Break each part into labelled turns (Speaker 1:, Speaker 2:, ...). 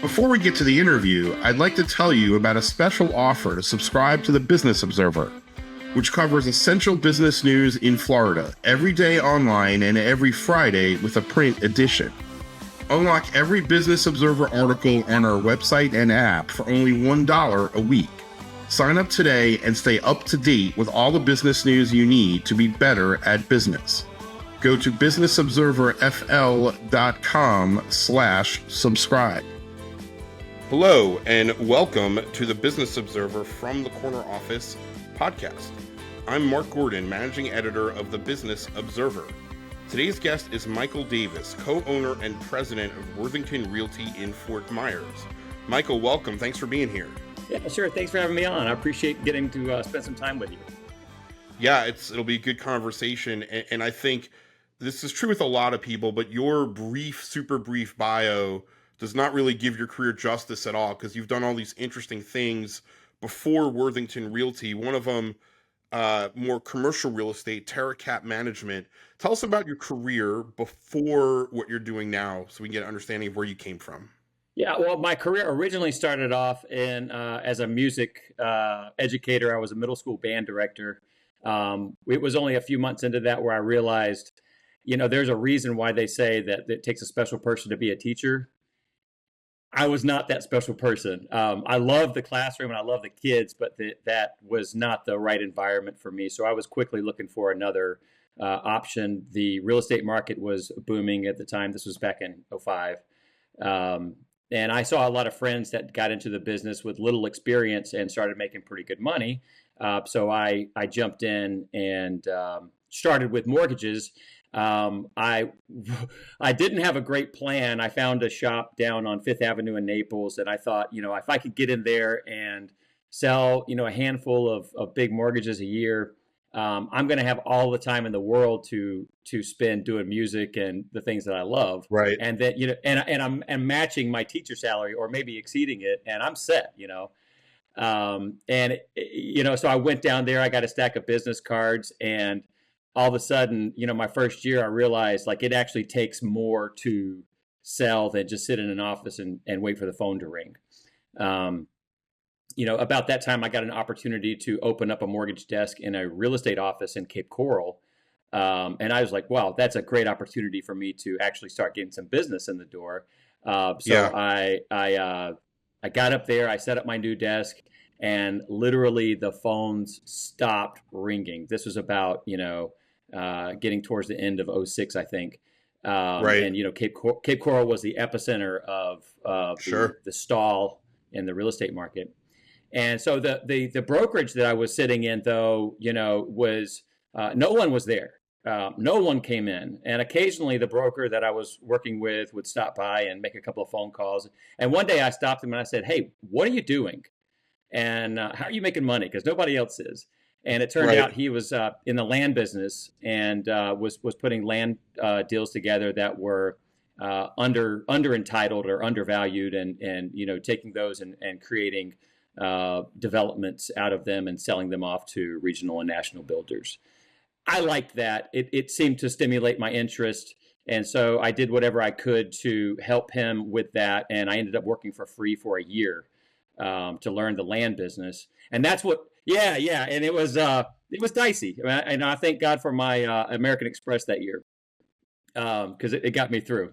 Speaker 1: Before we get to the interview, I'd like to tell you about a special offer to subscribe to the Business Observer, which covers essential business news in Florida every day online and every Friday with a print edition. Unlock every Business Observer article on our website and app for only $1 a week. Sign up today and stay up to date with all the business news you need to be better at business. Go to businessobserverfl.com/subscribe. Hello, and welcome to the Business Observer from the Corner Office podcast. I'm Mark Gordon, managing editor of the Business Observer. Today's guest is Michael Davis, co-owner and president of Worthington Realty in Fort Myers. Michael, welcome. Thanks for being here.
Speaker 2: Yeah, sure. Thanks for having me on. I appreciate getting to spend some time with you.
Speaker 1: Yeah, it'll be a good conversation, and I think this is true with a lot of people, but your super brief bio does not really give your career justice at all, because you've done all these interesting things before Worthington Realty. One of them, more commercial real estate, TerraCap Management. Tell us about your career before what you're doing now, so we can get an understanding of where you came from.
Speaker 2: Yeah, well, my career originally started off as a music educator. I was a middle school band director. It was only a few months into that where I realized, there's a reason why they say that it takes a special person to be a teacher. I was not that special person. I love the classroom and I love the kids, but that was not the right environment for me. So I was quickly looking for another option. The real estate market was booming at the time. This was back in 2005. And I saw a lot of friends that got into the business with little experience and started making pretty good money. So I jumped in and started with mortgages. I didn't have a great plan. I found a shop down on Fifth Avenue in Naples, and I thought, if I could get in there and sell, a handful of big mortgages a year, I'm going to have all the time in the world to spend doing music and the things that I love.
Speaker 1: Right.
Speaker 2: And that, and I'm matching my teacher salary or maybe exceeding it, and I'm set, so I went down there, I got a stack of business cards, and all of a sudden, my first year, I realized it actually takes more to sell than just sit in an office and wait for the phone to ring. About that time, I got an opportunity to open up a mortgage desk in a real estate office in Cape Coral. And I was like, wow, that's a great opportunity for me to actually start getting some business in the door. I got up there, I set up my new desk, and literally the phones stopped ringing. This was about, getting towards the end of 2006, I think.
Speaker 1: Right.
Speaker 2: And, Cape Coral was the epicenter of
Speaker 1: Sure.
Speaker 2: the stall in the real estate market. And so the brokerage that I was sitting in, though, was no one was there. No one came in. And occasionally the broker that I was working with would stop by and make a couple of phone calls. And one day I stopped him and I said, hey, what are you doing? And how are you making money? Because nobody else is. And it turned out he was in the land business and was putting land deals together that were under entitled or undervalued, and taking those and creating developments out of them and selling them off to regional and national builders. I liked that. It seemed to stimulate my interest. And so I did whatever I could to help him with that. And I ended up working for free for a year to learn the land business. And that's what, yeah. And it was dicey. And I thank God for my American Express that year, because it got me through.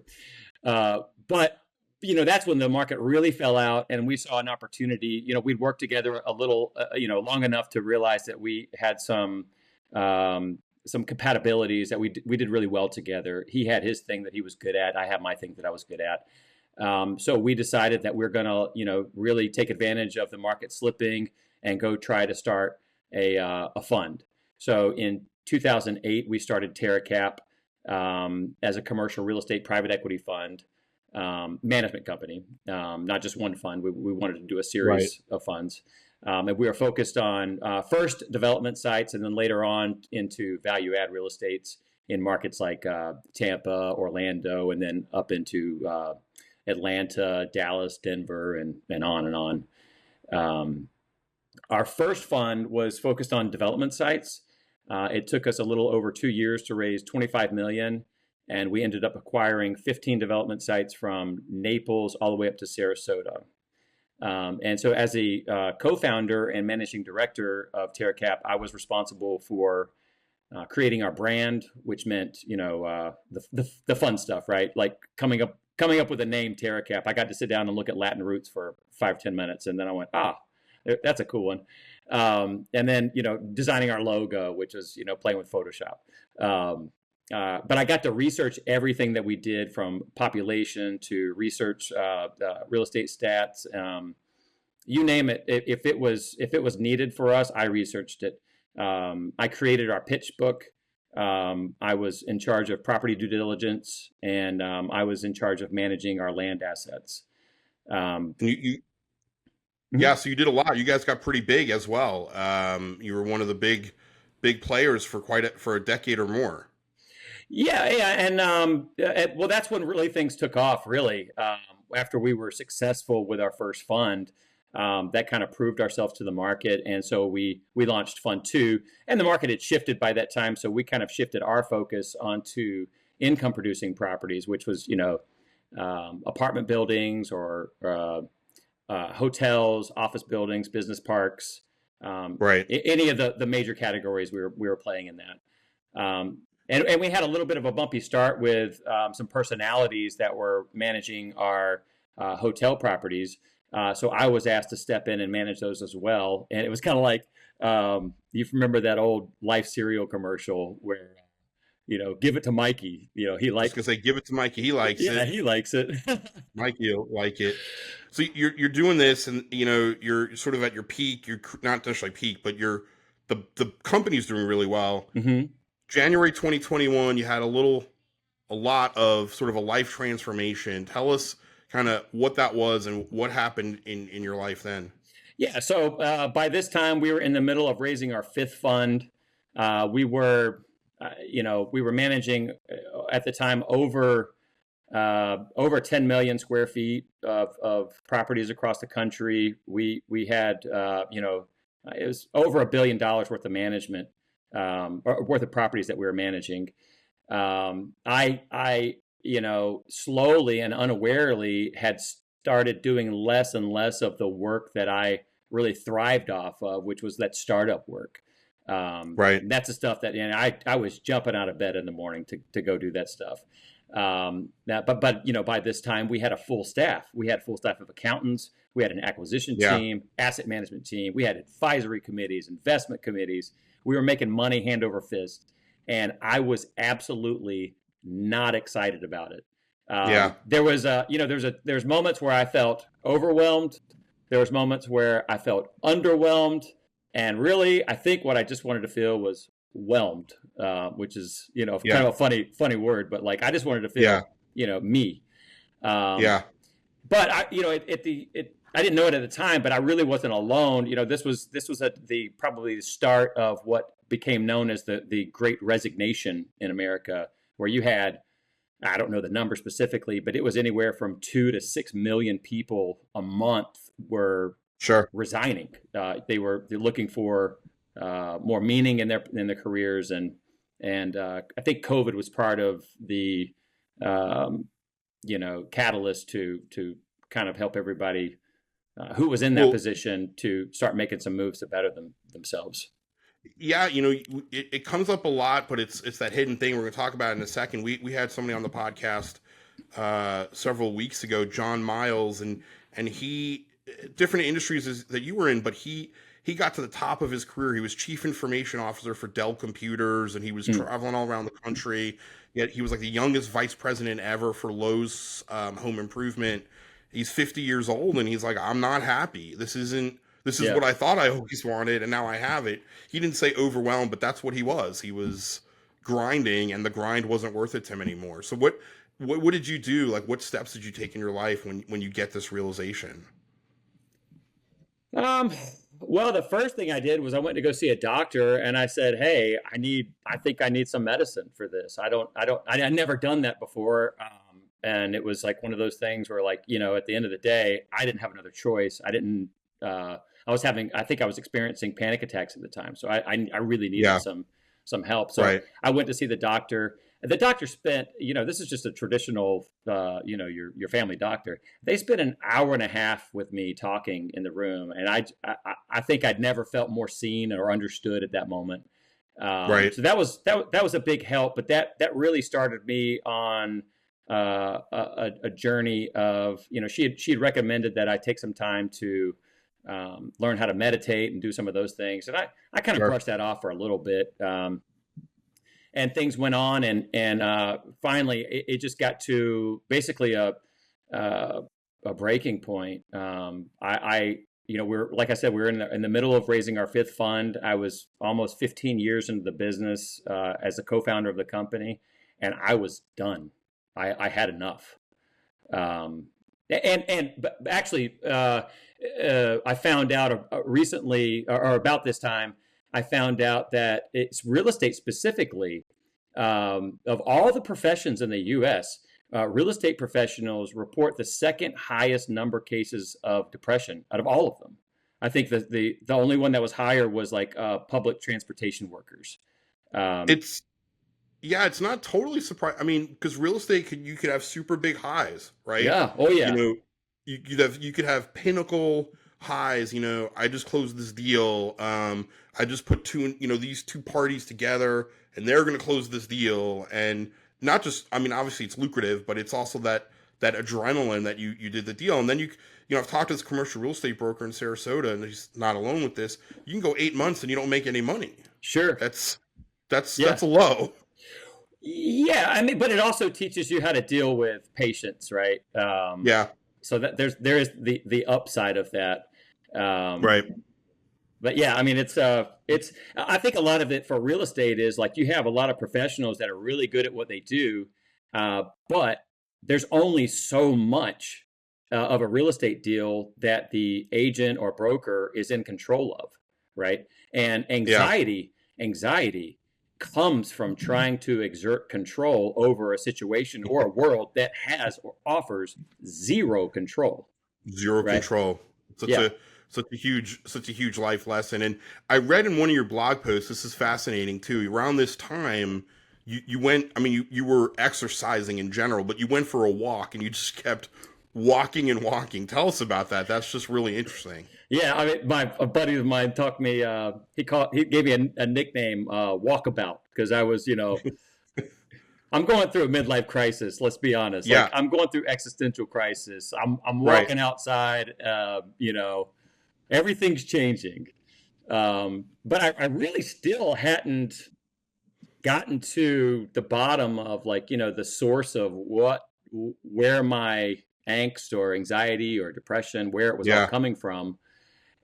Speaker 2: But that's when the market really fell out, and we saw an opportunity. We'd worked together a little, long enough to realize that we had some compatibilities, that we did really well together. He had his thing that he was good at. I had my thing that I was good at. So we decided that we're going to, really take advantage of the market slipping and go try to start a fund. So in 2008, we started TerraCap as a commercial real estate private equity fund. Management company, not just one fund. We wanted to do a series of funds. And we were focused on first development sites, and then later on into value add real estates in markets like Tampa, Orlando, and then up into Atlanta, Dallas, Denver, and on and on. Our first fund was focused on development sites. It took us a little over 2 years to raise $25 million. and we ended up acquiring 15 development sites from Naples all the way up to Sarasota. And so as a co-founder and managing director of TerraCap, I was responsible for creating our brand, which meant, the fun stuff, right? Like coming up with a name, TerraCap. I got to sit down and look at Latin roots for 5-10 minutes. And then I went, that's a cool one. And then, designing our logo, which is, playing with Photoshop. But I got to research everything that we did, from population to research real estate stats. You name it. If it was needed for us, I researched it. I created our pitch book. I was in charge of property due diligence, and I was in charge of managing our land assets.
Speaker 1: Yeah, so you did a lot. You guys got pretty big as well. You were one of the big players for a decade or more.
Speaker 2: Yeah, and well, that's when really things took off. Really, after we were successful with our first fund, that kind of proved ourselves to the market, and so we launched Fund 2, and the market had shifted by that time, so we kind of shifted our focus onto income producing properties, which was apartment buildings or hotels, office buildings, business parks,
Speaker 1: right?
Speaker 2: Any of the major categories we were playing in that. And we had a little bit of a bumpy start with some personalities that were managing our hotel properties. So I was asked to step in and manage those as well. And it was kind of like, you remember that old Life cereal commercial where, give it to Mikey. He likes.
Speaker 1: Because they give it to Mikey, he likes it.
Speaker 2: Yeah, he likes it.
Speaker 1: Mikey will like it. So you're doing this, and you're sort of at your peak. You're not necessarily peak, but the company's doing really well.
Speaker 2: Mm-hmm.
Speaker 1: January 2021, you had a lot of sort of a life transformation. Tell us kind of what that was and what happened in your life then.
Speaker 2: Yeah. So by this time, we were in the middle of raising our fifth fund. We were managing at the time over 10 million square feet of properties across the country. We had, it was over $1 billion worth of management, or worth of properties that we were managing. I slowly and unawarely had started doing less and less of the work that I really thrived off of, which was that startup work.
Speaker 1: Right.
Speaker 2: That's the stuff that I was jumping out of bed in the morning to go do that stuff. But by this time we had a full staff. We had a full staff of accountants. We had an acquisition team, asset management team. We had advisory committees, investment committees. We were making money hand over fist, and I was absolutely not excited about it. There was there's moments where I felt overwhelmed. There was moments where I felt underwhelmed, and really, I think what I just wanted to feel was whelmed, which is kind of a funny word, but like I just wanted to feel me. But I didn't know it at the time, but I really wasn't alone. This was at probably the start of what became known as the Great Resignation in America, where you had, I don't know the number specifically, but it was anywhere from 2 to 6 million people a month were resigning. They're looking for more meaning in their careers, and I think COVID was part of the catalyst to kind of help everybody who was in that position to start making some moves to better themselves.
Speaker 1: Yeah, it comes up a lot, but it's that hidden thing we're going to talk about in a second. We had somebody on the podcast several weeks ago, John Miles, and he, different industries that you were in, but he got to the top of his career. He was chief information officer for Dell Computers, and he was traveling all around the country. Yet he was like the youngest vice president ever for Lowe's Home Improvement. He's 50 years old, and he's like, I'm not happy. This is what I thought I always wanted, and now I have it. He didn't say overwhelmed, but that's what he was. He was grinding, and the grind wasn't worth it to him anymore. So what did you do? Like, what steps did you take in your life when you get this realization?
Speaker 2: Well, the first thing I did was I went to go see a doctor, and I said, "Hey, I think I need some medicine for this. I'd never done that before." And it was like one of those things where, like, at the end of the day, I didn't have another choice. I think I was experiencing panic attacks at the time. So I really needed some help. So I went to see the doctor. The doctor spent, this is just a traditional, your family doctor. They spent an hour and a half with me talking in the room, and I think I'd never felt more seen or understood at that moment.
Speaker 1: Right.
Speaker 2: So that was a big help, but that really started me on a journey of, she had recommended that I take some time to learn how to meditate and do some of those things, and I kind of
Speaker 1: Sure.
Speaker 2: brushed that off for a little bit. And things went on, and finally, it just got to basically a breaking point. We're like I said, we're in the middle of raising our fifth fund. I was almost 15 years into the business as a co-founder of the company, and I was done. I had enough. But actually, I found out recently, or about this time, I found out that it's real estate specifically. Of all the professions in the U.S., real estate professionals report the second highest number cases of depression out of all of them. I think that the only one that was higher was like public transportation workers.
Speaker 1: It's it's not totally surprising. I mean, because real estate you could have super big highs, right?
Speaker 2: Yeah. Oh
Speaker 1: You
Speaker 2: yeah.
Speaker 1: know, you could have pinnacle highs. I just closed this deal. I just put these two parties together, and they're going to close this deal. And not just, I mean, obviously it's lucrative, but it's also that adrenaline that you did the deal. And then I've talked to this commercial real estate broker in Sarasota, and he's not alone with this. You can go 8 months and you don't make any money.
Speaker 2: Sure.
Speaker 1: That's
Speaker 2: Yeah.
Speaker 1: a low.
Speaker 2: Yeah. I mean, but it also teaches you how to deal with patience, right?
Speaker 1: Yeah.
Speaker 2: So that there is the upside of that.
Speaker 1: Right.
Speaker 2: But yeah, I mean, it's I think a lot of it for real estate is like you have a lot of professionals that are really good at what they do, but there's only so much of a real estate deal that the agent or broker is in control of, right? And anxiety comes from trying to exert control over a situation or a world that has or offers zero control.
Speaker 1: Zero
Speaker 2: Right?
Speaker 1: control.
Speaker 2: Yeah.
Speaker 1: Such a huge life lesson. And I read in one of your blog posts, this is fascinating too. Around this time, you went, I mean, you were exercising in general, but you went for a walk and you just kept walking and walking. Tell us about that. That's just really interesting.
Speaker 2: Yeah, I mean, a buddy of mine taught me. He gave me a nickname, Walkabout, because I was, I'm going through a midlife crisis. Let's be honest.
Speaker 1: Yeah.
Speaker 2: Like, I'm going through existential crisis. I'm
Speaker 1: Right.
Speaker 2: walking outside. Everything's changing. But I really still hadn't gotten to the bottom of the source of where my angst or anxiety or depression, where it was all
Speaker 1: Yeah.
Speaker 2: coming from.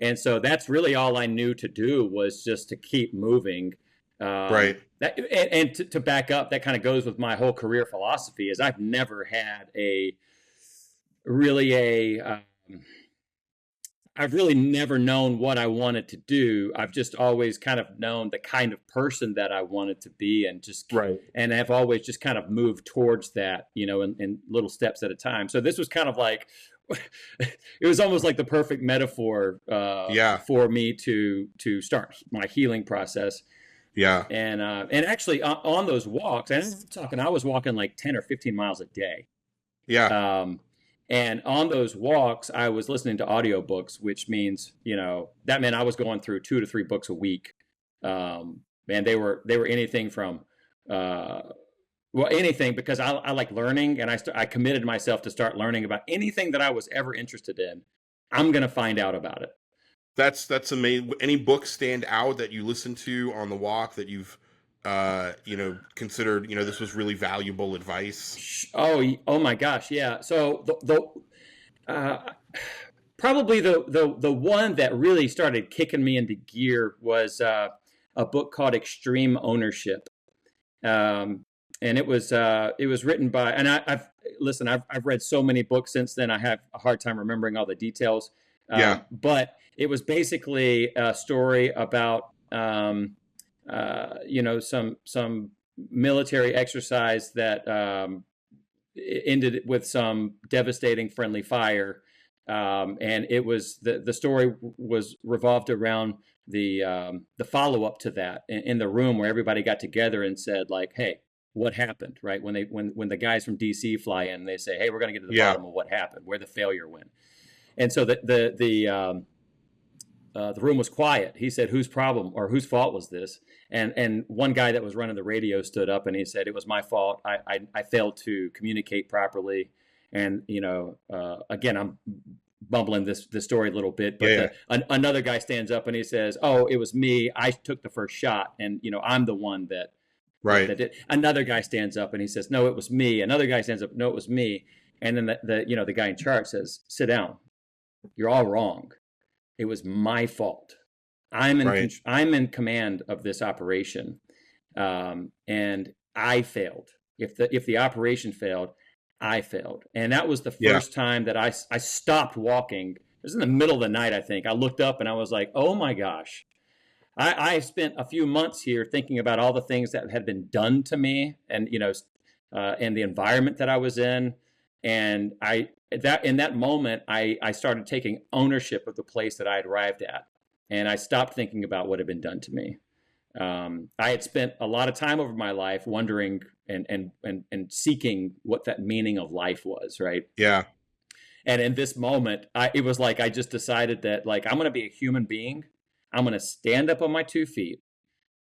Speaker 2: And so that's really all I knew to do was just to keep moving.
Speaker 1: Right.
Speaker 2: And to back up, that kind of goes with my whole career philosophy is I've never had I've really never known what I wanted to do. I've just always kind of known the kind of person that I wanted to be and I've always just kind of moved towards that, in little steps at a time. So this was kind of like, it was almost like the perfect metaphor for me to start my healing process.
Speaker 1: Yeah.
Speaker 2: And actually on those walks, and I was walking like 10 or 15 miles a day.
Speaker 1: Yeah.
Speaker 2: And on those walks, I was listening to audiobooks, which means, that meant I was going through 2 to 3 books a week. And they were anything from, anything, because I like learning, and I committed myself to start learning about anything that I was ever interested in. I'm going to find out about it.
Speaker 1: That's amazing. Any books stand out that you listened to on the walk that you've considered, this was really valuable advice?
Speaker 2: Oh my gosh. Yeah. So probably the one that really started kicking me into gear was a book called Extreme Ownership. And it was written by, and I've read so many books since then. I have a hard time remembering all the details. But it was basically a story about, some military exercise that ended with some devastating friendly fire. And it was the story was revolved around the follow up to that in the room where everybody got together and said, like, hey, what happened, right? When the guys from DC fly in, they say, "Hey, we're going to get to the
Speaker 1: Yeah.
Speaker 2: bottom of what happened, where the failure went." And so the room was quiet. He said, "Whose problem or whose fault was this?" And one guy that was running the radio stood up and he said, "It was my fault. I failed to communicate properly." And again, I'm bumbling this story a little bit, but
Speaker 1: Yeah.
Speaker 2: another guy stands up and he says, "Oh, it was me. I took the first shot, and I'm the one that
Speaker 1: Right.
Speaker 2: did." Another guy stands up and he says, "No, it was me." Another guy stands up, "No, it was me." And then the guy in charge says, "Sit down. You're all wrong. It was my fault.
Speaker 1: Right.
Speaker 2: I'm in command of this operation, and I failed. If the operation failed, I failed." And that was the
Speaker 1: Yeah.
Speaker 2: first time that I stopped walking. It was in the middle of the night, I think. I looked up and I was like, "Oh my gosh." I spent a few months here thinking about all the things that had been done to me, and the environment that I was in, and in that moment I started taking ownership of the place that I had arrived at, and I stopped thinking about what had been done to me. I had spent a lot of time over my life wondering and seeking what that meaning of life was, right?
Speaker 1: Yeah.
Speaker 2: And in this moment, it was like I just decided that, like, I'm going to be a human being. I'm going to stand up on my 2 feet,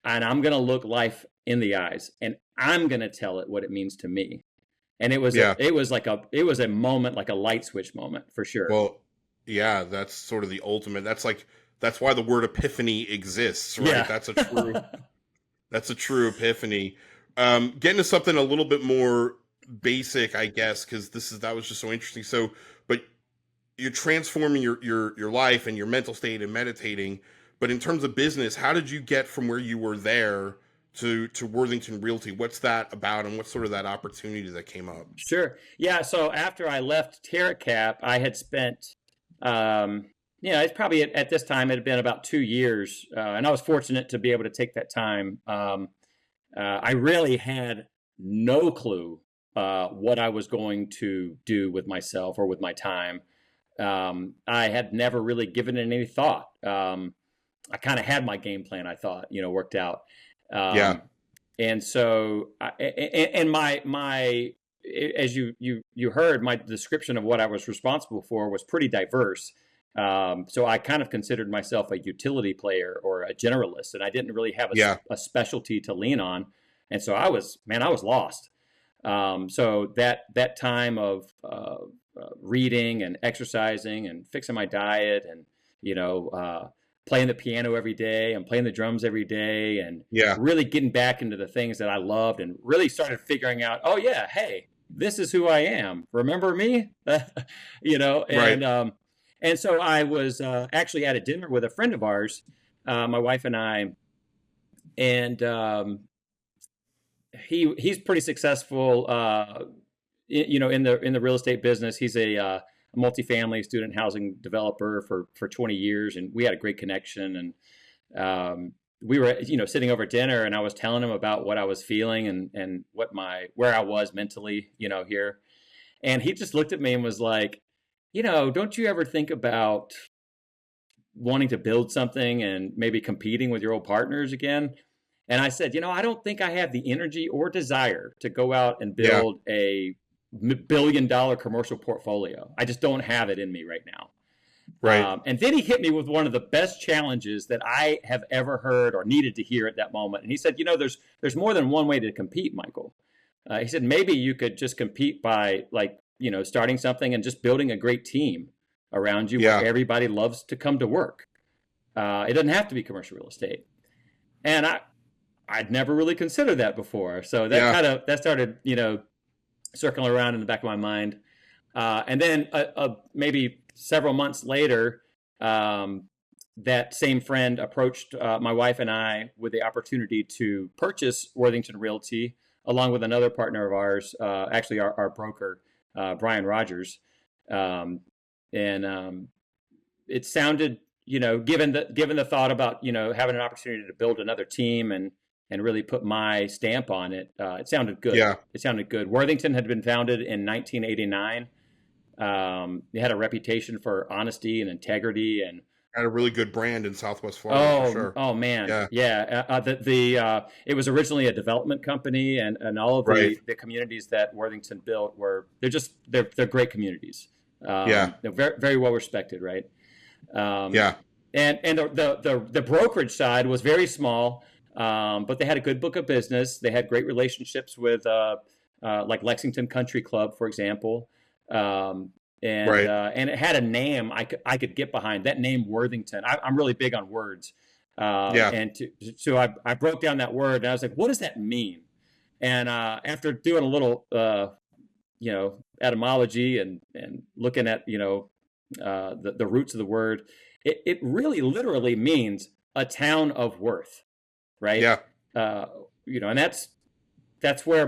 Speaker 2: and I'm going to look life in the eyes, and I'm going to tell it what it means to me. And
Speaker 1: Yeah.
Speaker 2: it was a moment, like a light switch moment, for sure.
Speaker 1: Well, yeah, that's sort of the ultimate. That's why the word epiphany exists, right?
Speaker 2: Yeah.
Speaker 1: That's a true epiphany. Getting to something a little bit more basic, I guess, because that was just so interesting. So, but you're transforming your life and your mental state and meditating. But in terms of business, how did you get from where you were there to Worthington Realty? What's that about, and what's sort of that opportunity that came up?
Speaker 2: Sure. Yeah. So after I left TerraCap, I had spent, it's probably at this time it had been about 2 years, and I was fortunate to be able to take that time. I really had no clue what I was going to do with myself or with my time. I had never really given it any thought. I kind of had my game plan, I thought, worked out.
Speaker 1: Yeah.
Speaker 2: And so, and my, as you heard, my description of what I was responsible for was pretty diverse. So I kind of considered myself a utility player or a generalist, and I didn't really have
Speaker 1: Yeah.
Speaker 2: a specialty to lean on. And so I was lost. So that time of reading and exercising and fixing my diet and playing the piano every day and playing the drums every day and
Speaker 1: Yeah.
Speaker 2: really getting back into the things that I loved and really started figuring out, oh yeah, hey, this is who I am. Remember me?
Speaker 1: Right.
Speaker 2: And so I was actually at a dinner with a friend of ours, my wife and I, and he's pretty successful, in the real estate business. He's a multifamily student housing developer for 20 years, and we had a great connection. And we were sitting over dinner, and I was telling him about what I was feeling and where I was mentally, here. And he just looked at me and was like, don't you ever think about wanting to build something and maybe competing with your old partners again? And I said, I don't think I have the energy or desire to go out and
Speaker 1: Yeah.
Speaker 2: build a billion-dollar commercial portfolio. I just don't have it in me right now.
Speaker 1: Right.
Speaker 2: And then he hit me with one of the best challenges that I have ever heard or needed to hear at that moment. And he said, there's more than one way to compete, Michael. He said, maybe you could just compete by starting something and just building a great team around you
Speaker 1: Yeah.
Speaker 2: where everybody loves to come to work. It doesn't have to be commercial real estate. And I'd never really considered that before. So that started, circling around in the back of my mind. And then maybe several months later, that same friend approached my wife and I with the opportunity to purchase Worthington Realty along with another partner of ours, actually our broker, Brian Rogers. And it sounded, given the thought about, having an opportunity to build another team and really put my stamp on it, it sounded good.
Speaker 1: Yeah.
Speaker 2: It sounded good. Worthington had been founded in 1989. They had a reputation for honesty and integrity and
Speaker 1: Had a really good brand in Southwest Florida for sure.
Speaker 2: Oh man,
Speaker 1: Yeah.
Speaker 2: yeah. It was originally a development company, and all of
Speaker 1: Right.
Speaker 2: the communities that Worthington built they're great communities.
Speaker 1: Yeah.
Speaker 2: They're very very well respected, right? Um,
Speaker 1: Yeah.
Speaker 2: and the brokerage side was very small, but they had a good book of business. They had great relationships with like Lexington Country Club, for example. Um,
Speaker 1: Right.
Speaker 2: and it had a name I could get behind. That name Worthington. I'm really big on words,
Speaker 1: Yeah.
Speaker 2: so I broke down that word and I was like, what does that mean? And after doing a little etymology and looking at the roots of the word, it really literally means a town of worth, right?
Speaker 1: Yeah.
Speaker 2: Uh, and that's where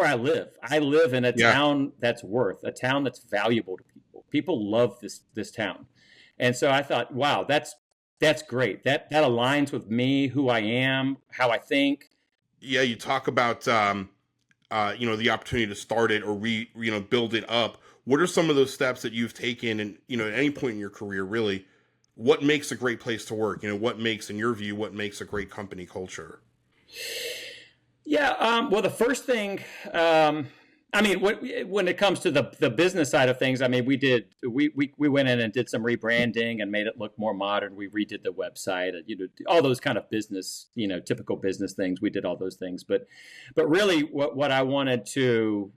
Speaker 2: I live. I live in a
Speaker 1: Yeah.
Speaker 2: town that's worth, a town that's valuable to people. People love this town, and so I thought, wow, that's great. That aligns with me, who I am, how I think.
Speaker 1: Yeah. You talk about the opportunity to start it or build it up. What are some of those steps that you've taken, and at any point in your career, really, what makes a great place to work? What makes, in your view, what makes a great company culture?
Speaker 2: Yeah. Well, the first thing, I mean, when it comes to the business side of things, I mean, we went in and did some rebranding and made it look more modern. We redid the website, all those kind of business, typical business things. We did all those things, but really, what I wanted to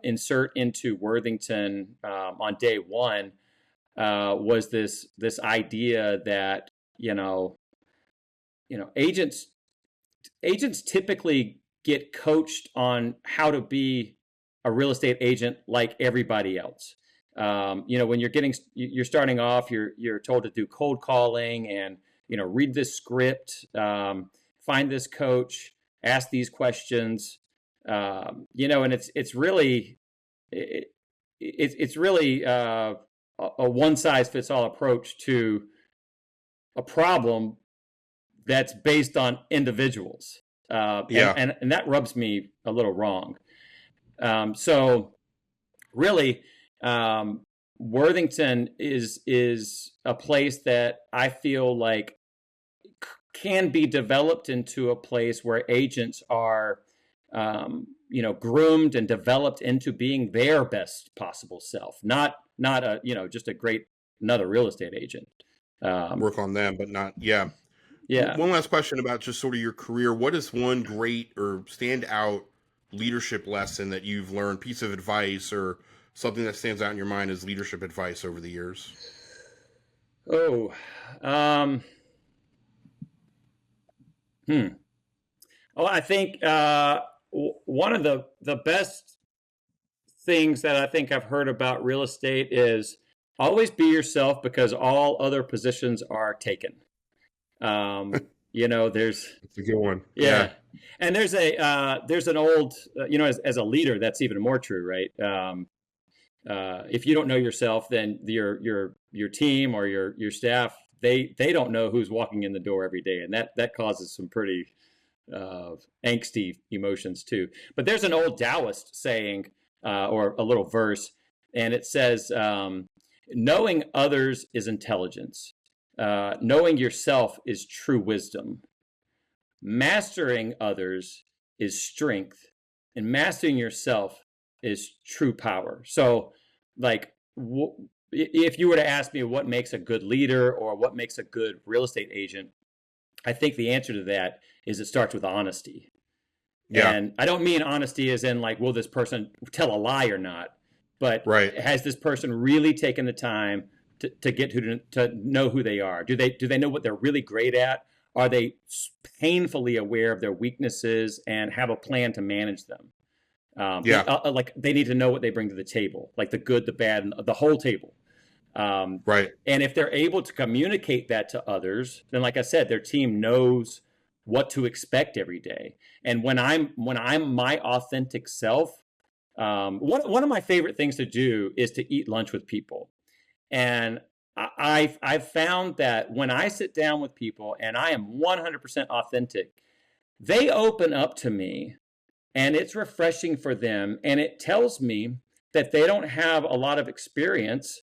Speaker 2: insert into Worthington on day one was this idea that agents typically get coached on how to be a real estate agent like everybody else. When you're starting off, you're told to do cold calling and read this script, find this coach, ask these questions. And it's really a one size fits all approach to a problem that's based on individuals.
Speaker 1: Yeah.
Speaker 2: And that rubs me a little wrong. So really, Worthington is a place that I feel like can be developed into a place where agents are, groomed and developed into being their best possible self, not just another real estate agent.
Speaker 1: Work on them, but not. Yeah.
Speaker 2: Yeah.
Speaker 1: One last question about just sort of your career. What is one great or standout leadership lesson that you've learned, piece of advice, or something that stands out in your mind as leadership advice over the years?
Speaker 2: Oh, Well, I think one of the best things that I think I've heard about real estate is always be yourself because all other positions are taken. There's
Speaker 1: It's a good one.
Speaker 2: yeah, and there's an old as a leader that's even more true, right? If you don't know yourself, then your team or your staff they don't know who's walking in the door every day, and that causes some pretty angsty emotions too. But there's an old Taoist saying or a little verse, and it says, "Knowing others is intelligence. Knowing yourself is true wisdom. Mastering others is strength, and mastering yourself is true power." So, like, if you were to ask me what makes a good leader or what makes a good real estate agent, I think the answer to that is it starts with honesty.
Speaker 1: Yeah.
Speaker 2: And I don't mean honesty as in like, will this person tell a lie or not? But
Speaker 1: Right.
Speaker 2: has this person really taken the time to get to know who they are? Do they know what they're really great at? Are they painfully aware of their weaknesses and have a plan to manage them?
Speaker 1: Yeah.
Speaker 2: Like they need to know what they bring to the table, like the good, the bad, and the whole table.
Speaker 1: Right.
Speaker 2: And if they're able to communicate that to others, then like I said, their team knows what to expect every day. And when I'm my authentic self, one of my favorite things to do is to eat lunch with people. And I've found that when I sit down with people and I am 100% authentic, they open up to me and it's refreshing for them. And it tells me that they don't have a lot of experience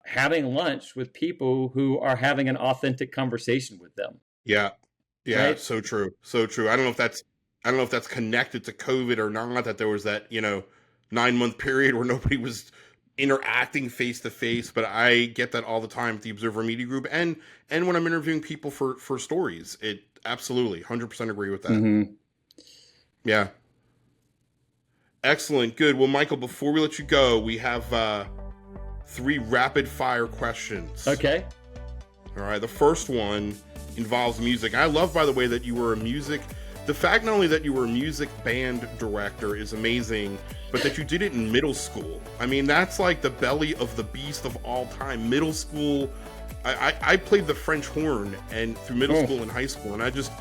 Speaker 2: having lunch with people who are having an authentic conversation with them.
Speaker 1: Yeah. Yeah.
Speaker 2: Right?
Speaker 1: So true. So true. I don't know if that's connected to COVID or not, that there was that, 9-month period where nobody was interacting face to face, but I get that all the time with the Observer Media Group and when I'm interviewing people for stories. It absolutely 100% agree with that.
Speaker 2: Mm-hmm.
Speaker 1: Yeah. Excellent. Good. Well, Michael, before we let you go, we have 3 rapid fire questions.
Speaker 2: Okay.
Speaker 1: All right. The first one involves music. I love, by the way, that you were the fact not only that you were a music band director is amazing, but that you did it in middle school. I mean, that's like the belly of the beast of all time. Middle school. I played the French horn and through middle school and high school, and I just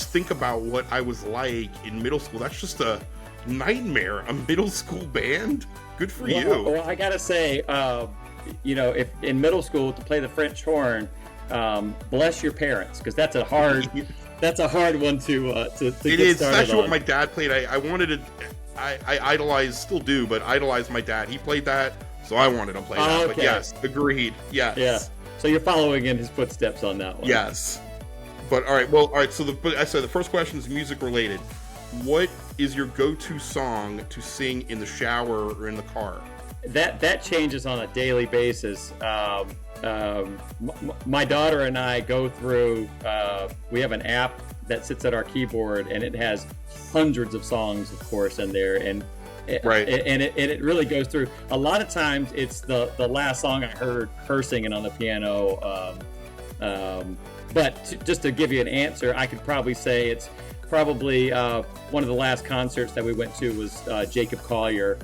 Speaker 1: think about what I was like in middle school. That's just a nightmare. A middle school band. Good for you.
Speaker 2: Well, I gotta say, if in middle school to play the French horn, bless your parents, because that's a hard one to
Speaker 1: it
Speaker 2: get
Speaker 1: is.
Speaker 2: started
Speaker 1: That's
Speaker 2: on.
Speaker 1: what my dad played. I wanted to. I idolize, still do, but idolize my dad. He played that, so I wanted to play that.
Speaker 2: Okay.
Speaker 1: But yes, agreed. Yes.
Speaker 2: Yeah. So you're following in his footsteps on that one.
Speaker 1: Yes. But all right. So the first question is music related. What is your go-to song to sing in the shower or in the car?
Speaker 2: That changes on a daily basis. My daughter and I go through. We have an app that sits at our keyboard, and it has hundreds of songs, of course, in there, and it really goes through. A lot of times, it's the last song I heard her singing on the piano. But just to give you an answer, I could probably say it's probably one of the last concerts that we went to was Jacob Collier,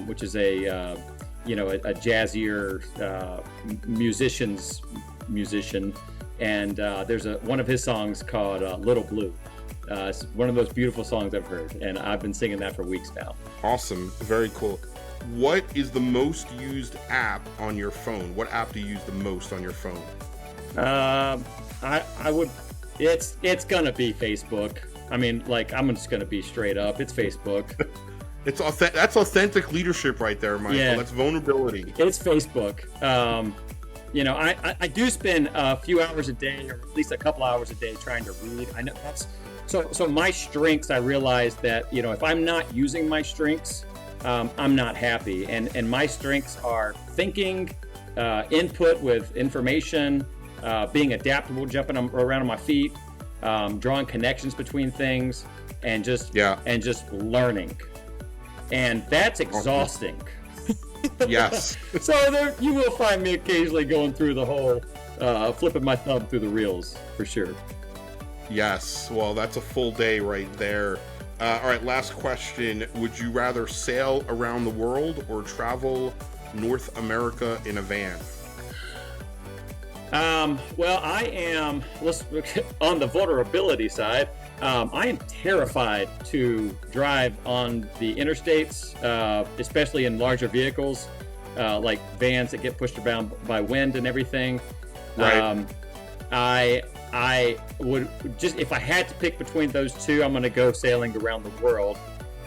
Speaker 2: which is a jazzier musician, and there's one of his songs called Little Blue. It's one of those beautiful songs I've heard, and I've been singing that for weeks now. Awesome.
Speaker 1: Very cool. What is the most used app on your phone? What app do you use the most on your phone?
Speaker 2: It's gonna be Facebook. I mean, I'm just gonna be straight up. It's Facebook.
Speaker 1: That's authentic leadership right there, Michael. Yeah. That's vulnerability.
Speaker 2: It's Facebook. I do spend a few hours a day, or at least a couple hours a day, trying to read. I know that's so. My strengths, I realize that if I'm not using my strengths, I'm not happy. And my strengths are thinking, input with information, being adaptable, jumping around on my feet, drawing connections between things, and just learning. And that's exhausting.
Speaker 1: Yes.
Speaker 2: So you will find me occasionally going through the whole, flipping my thumb through the reels, for sure.
Speaker 1: Yes. Well, that's a full day right there. All right, last question. Would you rather sail around the world or travel North America in a van?
Speaker 2: Well, I am, on the vulnerability side, I am terrified to drive on the interstates, especially in larger vehicles, like vans that get pushed around by wind and everything.
Speaker 1: Right.
Speaker 2: I would just, if I had to pick between those two, I'm going to go sailing around the world.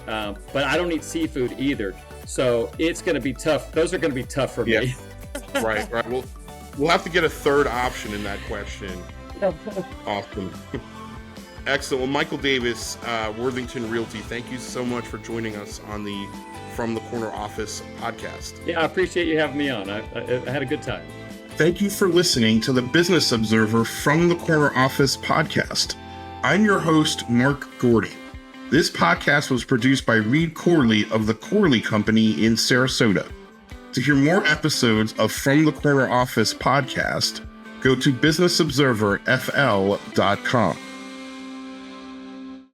Speaker 2: But I don't eat seafood either. So it's going to be tough. Those are going to be tough for me.
Speaker 1: Right. We'll have to get a third option in that question. Awesome. Excellent. Well, Michael Davis, Worthington Realty, thank you so much for joining us on the From the Corner Office podcast.
Speaker 2: Yeah, I appreciate you having me on. I had a good time.
Speaker 1: Thank you for listening to the Business Observer From the Corner Office podcast. I'm your host, Mark Gordy. This podcast was produced by Reed Corley of the Corley Company in Sarasota. To hear more episodes of From the Corner Office podcast, go to businessobserverfl.com.